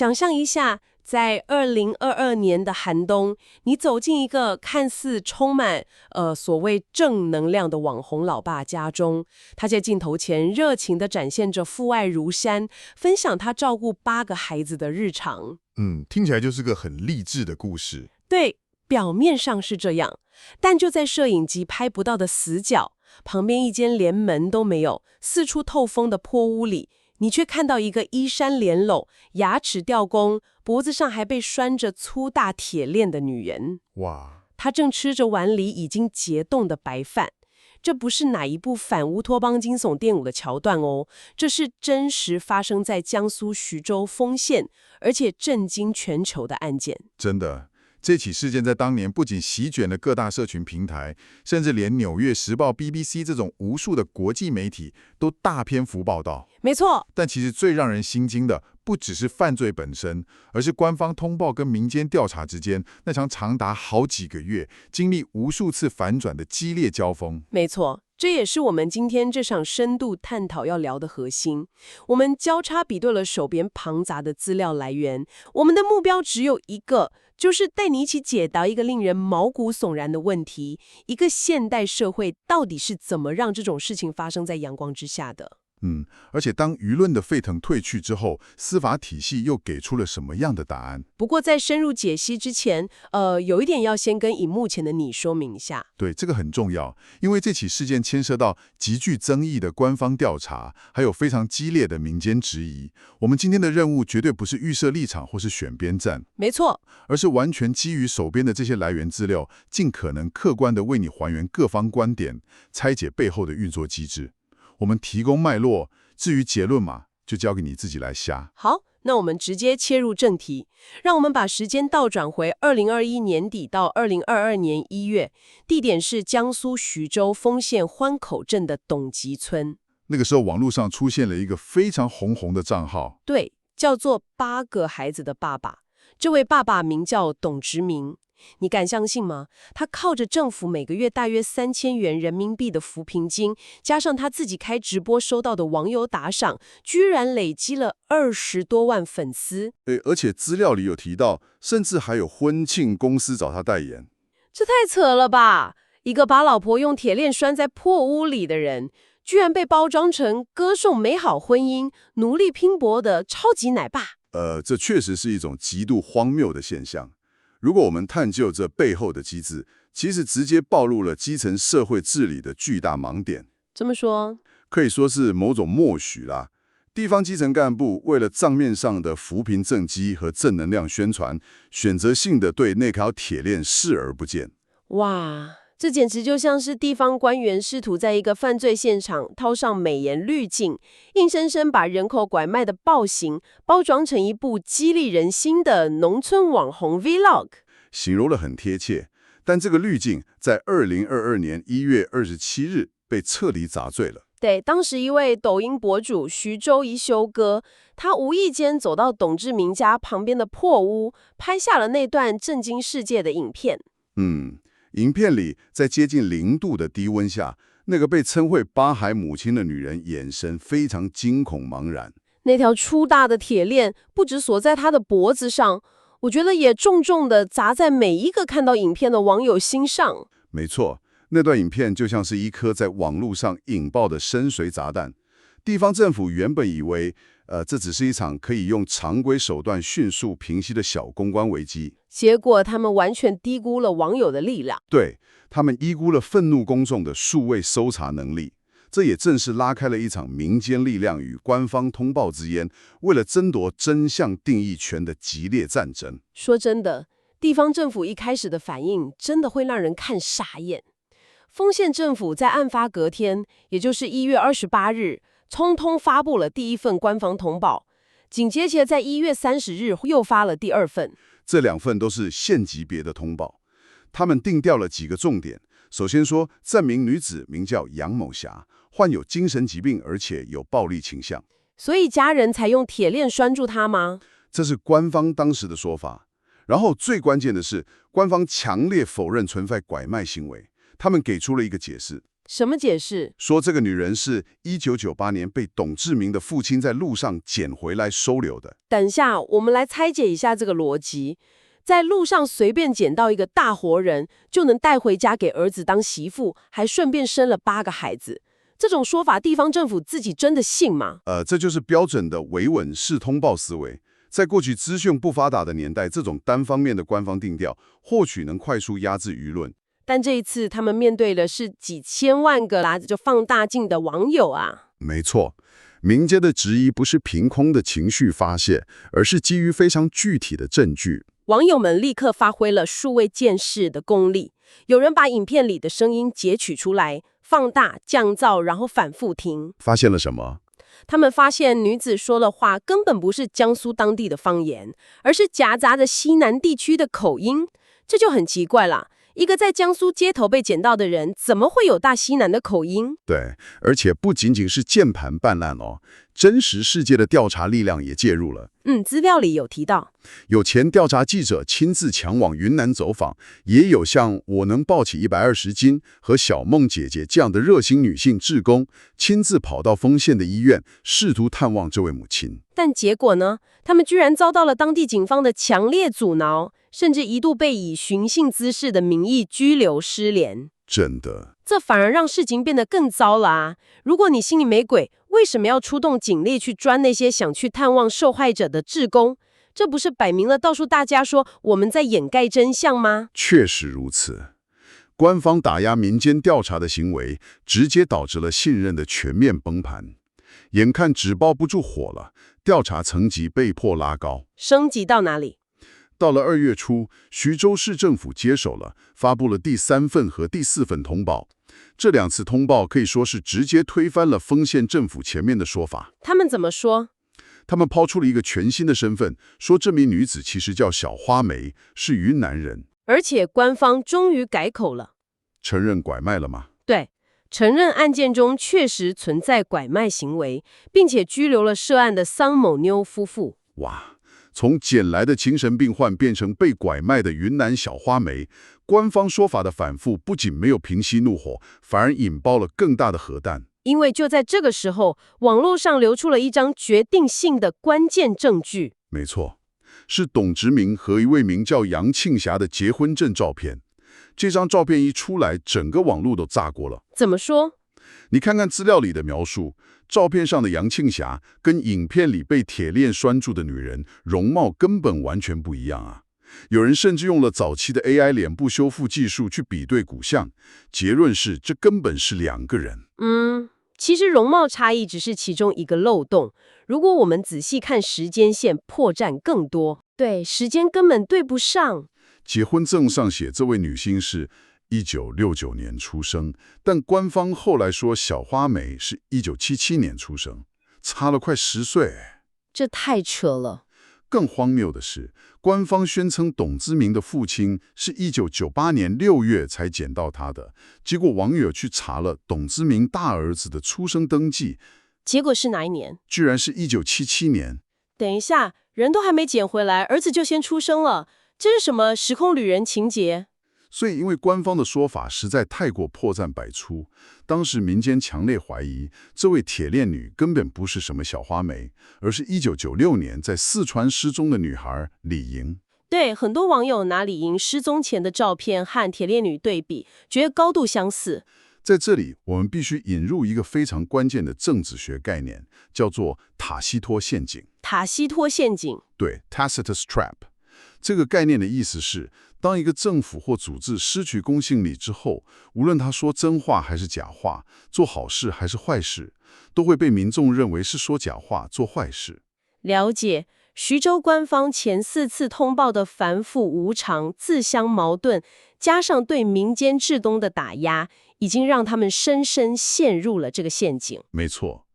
想象一下，在2022年的寒冬，你走进一个看似充满所谓正能量的网红老爸家中，他在镜头前热情地展现着父爱如山，分享他照顾8个孩子的日常。听起来就是个很励志的故事。对，表面上是这样，但就在摄影机拍不到的死角，旁边一间连门都没有、四处透风的破屋里，你却看到一个衣衫褴褛、牙齿掉光、脖子上还被拴着粗大铁链的女人。哇，她正吃着碗里已经结冻的白饭。这不是哪一部反乌托邦惊悚电影的桥段哦，这是真实发生在江苏徐州丰县，而且震惊全球的案件。真的，这起事件在当年不仅席卷了各大社群平台，甚至连《纽约时报》、BBC 这种无数的国际媒体都大篇幅报道。没错，但其实最让人心惊的，不只是犯罪本身，而是官方通报跟民间调查之间那场长达好几个月、经历无数次反转的激烈交锋。没错，这也是我们今天这场深度探讨要聊的核心。我们交叉比对了手边庞杂的资料来源，我们的目标只有一个，就是带你一起解答一个令人毛骨悚然的问题：一个现代社会到底是怎么让这种事情发生在阳光之下的？而且当舆论的沸腾退去之后，司法体系又给出了什么样的答案？不过在深入解析之前，有一点要先跟荧幕前的你说明一下。对，这个很重要，因为这起事件牵涉到极具争议的官方调查，还有非常激烈的民间质疑。我们今天的任务绝对不是预设立场或是选边站，没错，而是完全基于手边的这些来源资料，尽可能客观地为你还原各方观点，拆解背后的运作机制。我们提供脉络，至于结论嘛，就交给你自己来下。好，那我们直接切入正题，让我们把时间倒转回2021年底到2022年1月，地点是江苏徐州丰县欢口镇的董集村。那个时候，网络上出现了一个非常红的账号，对，叫做8个孩子的爸爸。这位爸爸名叫董直明。你敢相信吗？他靠着政府每个月大约3000元人民币的扶贫金，加上他自己开直播收到的网友打赏，居然累积了20多万粉丝。而且资料里有提到，甚至还有婚庆公司找他代言。这太扯了吧！一个把老婆用铁链拴在破屋里的人，居然被包装成歌颂美好婚姻、努力拼搏的超级奶爸。这确实是一种极度荒谬的现象。如果我们探究这背后的机制，其实直接暴露了基层社会治理的巨大盲点。这么说，可以说是某种默许啦。地方基层干部为了账面上的扶贫政绩和正能量宣传，选择性的对那条铁链视而不见。哇，这简直就像是地方官员试图在一个犯罪现场套上美颜滤镜，硬生生把人口拐卖的暴行包装成一部激励人心的农村网红 Vlog， 形容得很贴切。但这个滤镜在2022年1月27日被彻底砸碎了。对，当时一位抖音博主徐州一休哥，他无意间走到董志明家旁边的破屋，拍下了那段震惊世界的影片。影片里，在接近0度的低温下，那个被称为8孩母亲的女人眼神非常惊恐茫然。那条粗大的铁链不止锁在她的脖子上，我觉得也重重地砸在每一个看到影片的网友心上。没错，那段影片就像是一颗在网络上引爆的深水炸弹。地方政府原本以为，这只是一场可以用常规手段迅速平息的小公关危机，结果他们完全低估了网友的力量。对，他们低估了愤怒公众的数位搜查能力。这也正是拉开了一场民间力量与官方通报之间，为了争夺真相定义权的激烈战争。说真的，地方政府一开始的反应真的会让人看傻眼。丰县政府在案发隔天，也就是1月28日，匆匆发布了第一份官方通报，紧接着在1月30日又发了第2份。这2份都是县级别的通报，他们定调了几个重点。首先说，这名女子名叫杨某霞，患有精神疾病，而且有暴力倾向。所以家人才用铁链拴住她吗？这是官方当时的说法。然后最关键的是，官方强烈否认存在拐卖行为，他们给出了一个解释。什么解释？说这个女人是1998年被董志明的父亲在路上捡回来收留的。等下，我们来拆解一下这个逻辑。在路上随便捡到一个大活人，就能带回家给儿子当媳妇，还顺便生了8个孩子。这种说法，地方政府自己真的信吗？这就是标准的维稳式通报思维。在过去资讯不发达的年代，这种单方面的官方定调，或许能快速压制舆论。但这一次，他们面对的是几千万个拿着放大镜的网友啊！没错，民间的质疑不是凭空的情绪发泄，而是基于非常具体的证据。网友们立刻发挥了数位监视的功力，有人把影片里的声音截取出来，放大、降噪，然后反复听。发现了什么？他们发现女子说的话根本不是江苏当地的方言，而是夹杂着西南地区的口音，这就很奇怪了。一个在江苏街头被捡到的人，怎么会有大西南的口音？对，而且不仅仅是键盘办案哦，真实世界的调查力量也介入了。资料里有提到，有前调查记者亲自前往云南走访，也有像我能抱起120斤和小梦姐姐这样的热心女性志工，亲自跑到丰县的医院，试图探望这位母亲。但结果呢？他们居然遭到了当地警方的强烈阻挠，甚至一度被以寻衅滋事的名义拘留失联。真的，这反而让事情变得更糟了啊！如果你心里没鬼，为什么要出动警力去抓那些想去探望受害者的志工？这不是摆明了告诉大家说我们在掩盖真相吗？确实如此。官方打压民间调查的行为，直接导致了信任的全面崩盘。眼看纸包不住火了，调查层级被迫拉高。升级到哪里？到了2月初，徐州市政府接手了，发布了第3份和第4份通报。这2次通报可以说是直接推翻了丰县政府前面的说法。他们怎么说？他们抛出了一个全新的身份，说这名女子其实叫小花梅，是云南人。而且官方终于改口了，承认拐卖了吗？对，承认案件中确实存在拐卖行为，并且拘留了涉案的桑某妞夫妇。哇！从捡来的精神病患变成被拐卖的云南小花梅，官方说法的反复不仅没有平息怒火，反而引爆了更大的核弹。因为就在这个时候，网络上流出了一张决定性的关键证据。没错，是董直明和一位名叫杨庆霞的结婚证照片。这张照片一出来，整个网络都炸锅了。怎么说？你看看资料里的描述，照片上的杨庆霞跟影片里被铁链拴住的女人容貌根本完全不一样啊！有人甚至用了早期的 AI 脸部修复技术去比对骨相，结论是这根本是2个人。其实容貌差异只是其中一个漏洞。如果我们仔细看时间线，破绽更多。对，时间根本对不上。结婚证上写这位女星是1969年出生，但官方后来说小花梅是1977年出生，差了快10岁。这太扯了。更荒谬的是，官方宣称董之明的父亲是1998年6月才捡到他的，结果网友去查了董之明大儿子的出生登记，结果是哪一年？居然是1977年。等一下，人都还没捡回来，儿子就先出生了，这是什么时空旅人情节？所以因为官方的说法实在太过破绽百出，当时民间强烈怀疑这位铁链女根本不是什么小花梅，而是1996年在四川失踪的女孩李莹。对，很多网友拿李莹失踪前的照片和铁链女对比，觉得高度相似。在这里，我们必须引入一个非常关键的政治学概念，叫做塔西佗陷阱。塔西佗陷阱。对 ，Tacitus Trap。这个概念的意思是，当一个政府或组织失去公信力之后，无论他说真话还是假话，做好事还是坏事，都会被民众认为是说假话、做坏事。了解。徐州官方前4次通报的繁复无常、自相矛盾，加上对民间志工的打压，已经让他们深深陷入了这个陷阱。没错。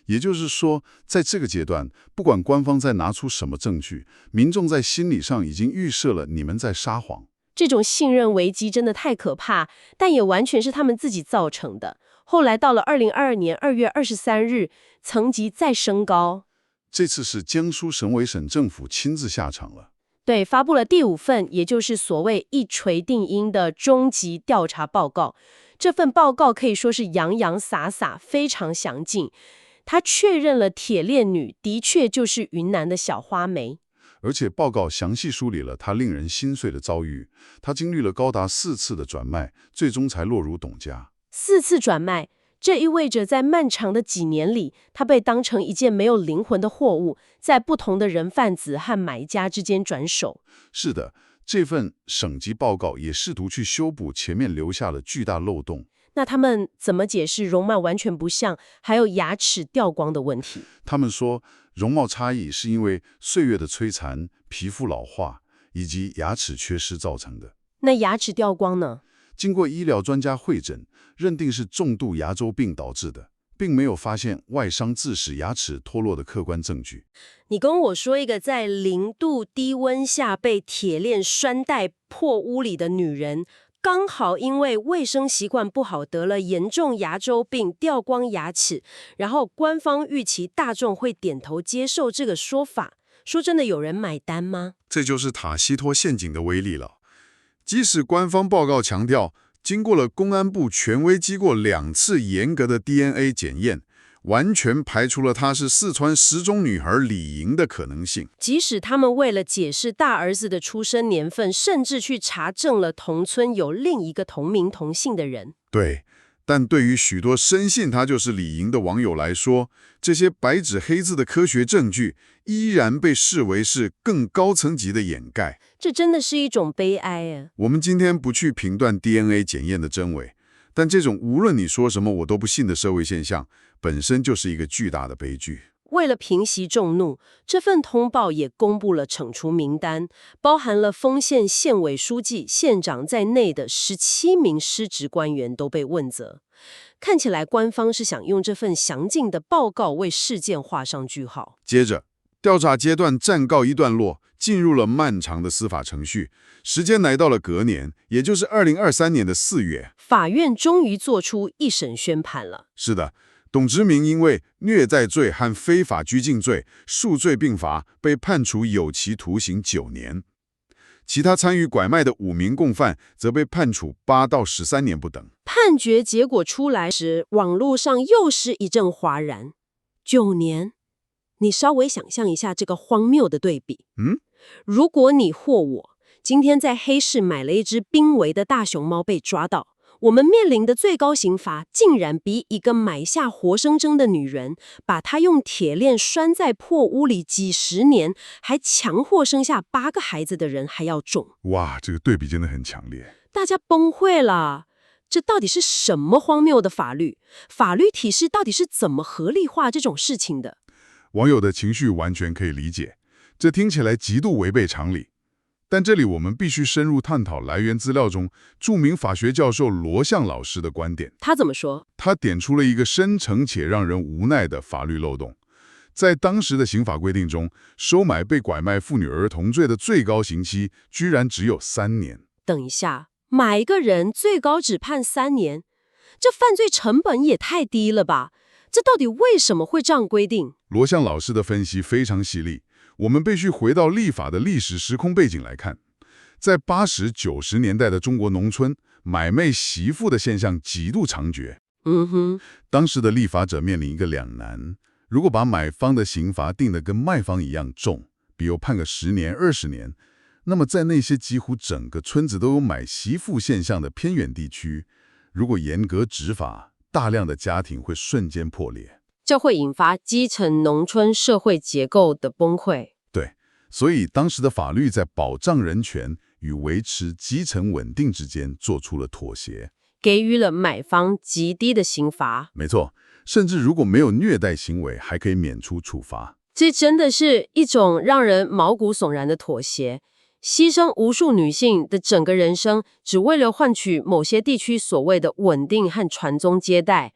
也就是说，在这个阶段，不管官方再拿出什么证据，民众在心理上已经预设了你们在撒谎。这种信任危机真的太可怕，但也完全是他们自己造成的。后来到了2022年2月23日，层级再升高。这次是江苏省委省政府亲自下场了。对，发布了第5份，也就是所谓一锤定音的终极调查报告。这份报告可以说是洋洋洒洒，非常详尽。他确认了铁链女的确就是云南的小花梅。而且报告详细梳理了他令人心碎的遭遇，他经历了高达4次的转卖，最终才落入董家。4次转卖，这意味着在漫长的几年里，他被当成一件没有灵魂的货物，在不同的人贩子和买家之间转手。是的，这份省级报告也试图去修补前面留下了巨大漏洞。那他们怎么解释容貌完全不像，还有牙齿掉光的问题？他们说，容貌差异是因为岁月的摧残、皮肤老化以及牙齿缺失造成的。那牙齿掉光呢？经过医疗专家会诊，认定是重度牙周病导致的，并没有发现外伤致使牙齿脱落的客观证据。你跟我说一个在0度低温下被铁链拴带破屋里的女人，刚好因为卫生习惯不好得了严重牙周病，掉光牙齿，然后官方预期大众会点头接受这个说法。说真的，有人买单吗？这就是塔西佗陷阱的威力了。即使官方报告强调，经过了公安部权威机构2次严格的 DNA 检验，完全排除了她是四川10中女孩李莹的可能性。即使他们为了解释大儿子的出生年份，甚至去查证了同村有另一个同名同姓的人。对，但对于许多深信她就是李莹的网友来说，这些白纸黑字的科学证据依然被视为是更高层级的掩盖。这真的是一种悲哀啊！我们今天不去评断 DNA 检验的真伪，但这种无论你说什么我都不信的社会现象，本身就是一个巨大的悲剧。为了平息众怒，这份通报也公布了惩处名单，包含了丰县县委书记、县长在内的17名失职官员都被问责。看起来官方是想用这份详尽的报告为事件画上句号。接着，调查阶段暂告一段落，进入了漫长的司法程序，时间来到了隔年，也就是2023年的4月，法院终于做出一审宣判了。是的，董直明因为虐待罪和非法拘禁罪数罪并罚，被判处有期徒刑9年。其他参与拐卖的5名共犯则被判处8到13年不等。判决结果出来时，网络上又是一阵哗然。9年，你稍微想象一下这个荒谬的对比。如果你或我今天在黑市买了一只濒危的大熊猫被抓到，我们面临的最高刑罚竟然比一个买下活生生的女人，把她用铁链拴在破屋里几十年，还强迫生下8个孩子的人还要重。哇，这个对比真的很强烈。大家崩溃了。这到底是什么荒谬的法律？法律体系到底是怎么合理化这种事情的？网友的情绪完全可以理解，这听起来极度违背常理。但这里我们必须深入探讨来源资料中著名法学教授罗象老师的观点。他怎么说？他点出了一个深层且让人无奈的法律漏洞。在当时的刑法规定中，收买被拐卖妇女儿童罪的最高刑期居然只有3年。等一下，买一个人最高只判3年，这犯罪成本也太低了吧？这到底为什么会这样规定？罗象老师的分析非常犀利，我们必须回到立法的历史时空背景来看。在80、90年代的中国农村，买卖媳妇的现象极度猖獗。当时的立法者面临一个两难：如果把买方的刑罚定得跟卖方一样重，比如判个10年、20年，那么在那些几乎整个村子都有买媳妇现象的偏远地区，如果严格执法，大量的家庭会瞬间破裂，这会引发基层农村社会结构的崩溃。对，所以当时的法律在保障人权与维持基层稳定之间做出了妥协，给予了买方极低的刑罚。没错，甚至如果没有虐待行为，还可以免除处罚。这真的是一种让人毛骨悚然的妥协，牺牲无数女性的整个人生，只为了换取某些地区所谓的稳定和传宗接代。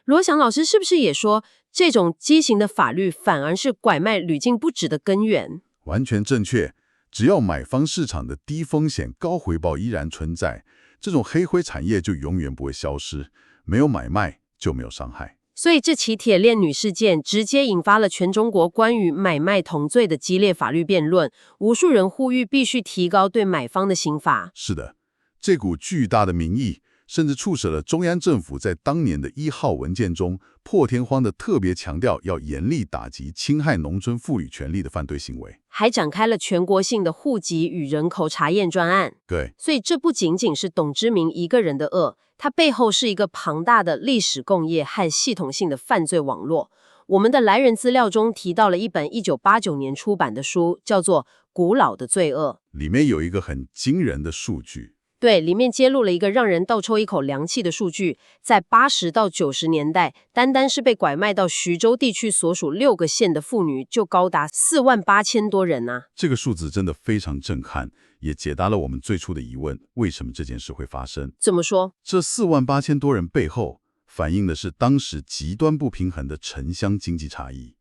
罗翔老师是不是也说，这种畸形的法律反而是拐卖屡禁不止的根源？完全正确，只要买方市场的低风险高回报依然存在，这种黑灰产业就永远不会消失。没有买卖就没有伤害。所以这起铁链女事件直接引发了全中国关于买卖同罪的激烈法律辩论，无数人呼吁必须提高对买方的刑罚。是的，这股巨大的民意甚至促使了中央政府在当年的1号文件中破天荒地特别强调要严厉打击侵害农村妇女权利的犯罪行为，还展开了全国性的户籍与人口查验专案。对，所以这不仅仅是董之明一个人的恶，它背后是一个庞大的历史共业和系统性的犯罪网络。我们的来源资料中提到了一本1989年出版的书，叫做《古老的罪恶》，里面有一个很惊人的数据。对，里面揭露了一个让人倒抽一口凉气的数据，在80到90年代，单单是被拐卖到徐州地区所属6个县的妇女就高达48000多人啊！这个数字真的非常震撼，也解答了我们最初的疑问：为什么这件事会发生？怎么说？这48000多人背后反映的是当时极端不平衡的城乡经济差异。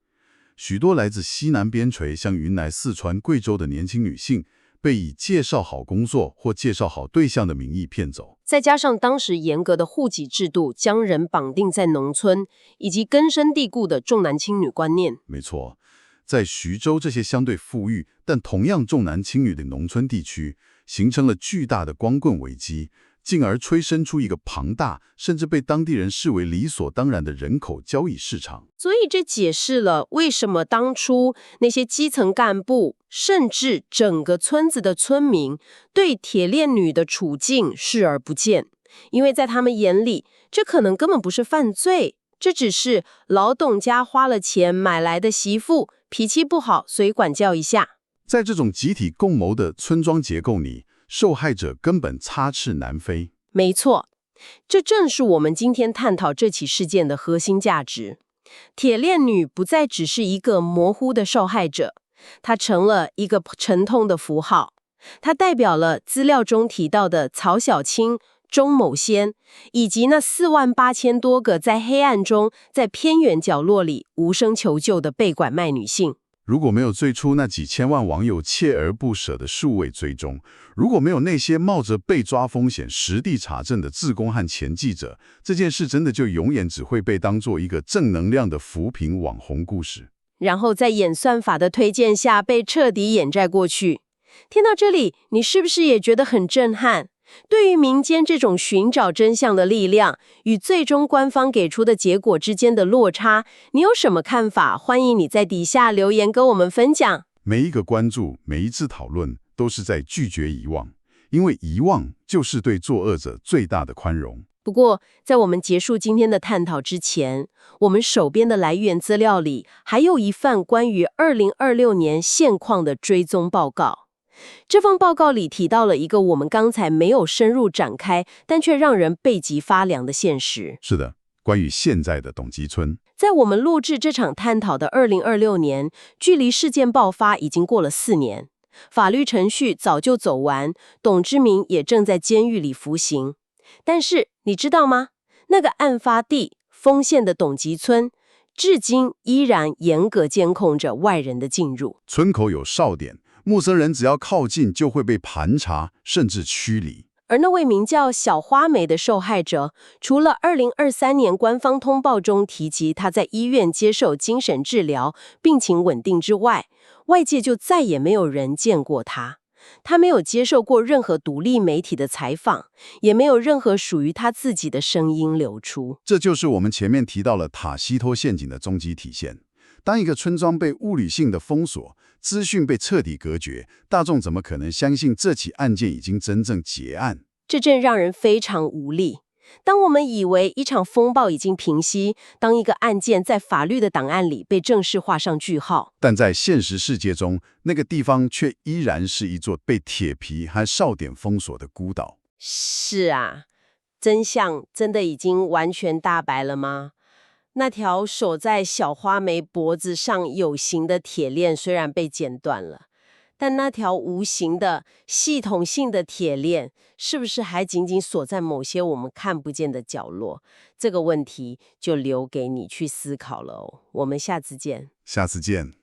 许多来自西南边陲，像云南、四川、贵州的年轻女性，被以介绍好工作或介绍好对象的名义骗走，再加上当时严格的户籍制度将人绑定在农村，以及根深蒂固的重男轻女观念。没错，在徐州这些相对富裕但同样重男轻女的农村地区，形成了巨大的光棍危机，进而催生出一个庞大甚至被当地人视为理所当然的人口交易市场。所以这解释了为什么当初那些基层干部，甚至整个村子的村民，对铁链女的处境视而不见。因为在他们眼里，这可能根本不是犯罪，这只是老董家花了钱买来的媳妇，脾气不好，所以管教一下。在这种集体共谋的村庄结构里，受害者根本插翅难飞。没错，这正是我们今天探讨这起事件的核心价值。铁链女不再只是一个模糊的受害者，她成了一个沉痛的符号。它代表了资料中提到的曹小青、钟某仙，以及那48000多个在黑暗中、在偏远角落里无声求救的被拐卖女性。如果没有最初那几千万网友锲而不舍的数位追踪，如果没有那些冒着被抓风险实地查证的志工和前记者，这件事真的就永远只会被当作一个正能量的扶贫网红故事，然后在演算法的推荐下被彻底掩盖过去。听到这里，你是不是也觉得很震撼？对于民间这种寻找真相的力量与最终官方给出的结果之间的落差，你有什么看法？欢迎你在底下留言跟我们分享。每一个关注，每一次讨论，都是在拒绝遗忘，因为遗忘就是对作恶者最大的宽容。不过，在我们结束今天的探讨之前，我们手边的来源资料里还有一份关于2026年现况的追踪报告。这份报告里提到了一个我们刚才没有深入展开，但却让人背脊发凉的现实。是的，关于现在的董集村，在我们录制这场探讨的2026年，距离事件爆发已经过了4年，法律程序早就走完，董之明也正在监狱里服刑。但是你知道吗？那个案发地丰县的董集村，至今依然严格监控着外人的进入。村口有哨点，陌生人只要靠近就会被盘查，甚至驱离。而那位名叫小花梅的受害者，除了2023年官方通报中提及她在医院接受精神治疗，病情稳定之外，外界就再也没有人见过她。她没有接受过任何独立媒体的采访，也没有任何属于她自己的声音流出。这就是我们前面提到了塔西佗陷阱的终极体现。当一个村庄被物理性的封锁，资讯被彻底隔绝，大众怎么可能相信这起案件已经真正结案？这正让人非常无力。当我们以为一场风暴已经平息，当一个案件在法律的档案里被正式画上句号，但在现实世界中，那个地方却依然是一座被铁皮和哨点封锁的孤岛。是啊，真相真的已经完全大白了吗？那条锁在小花梅脖子上有形的铁链虽然被剪断了，但那条无形的系统性的铁链是不是还仅仅锁在某些我们看不见的角落？这个问题就留给你去思考了哦。我们下次见。下次见。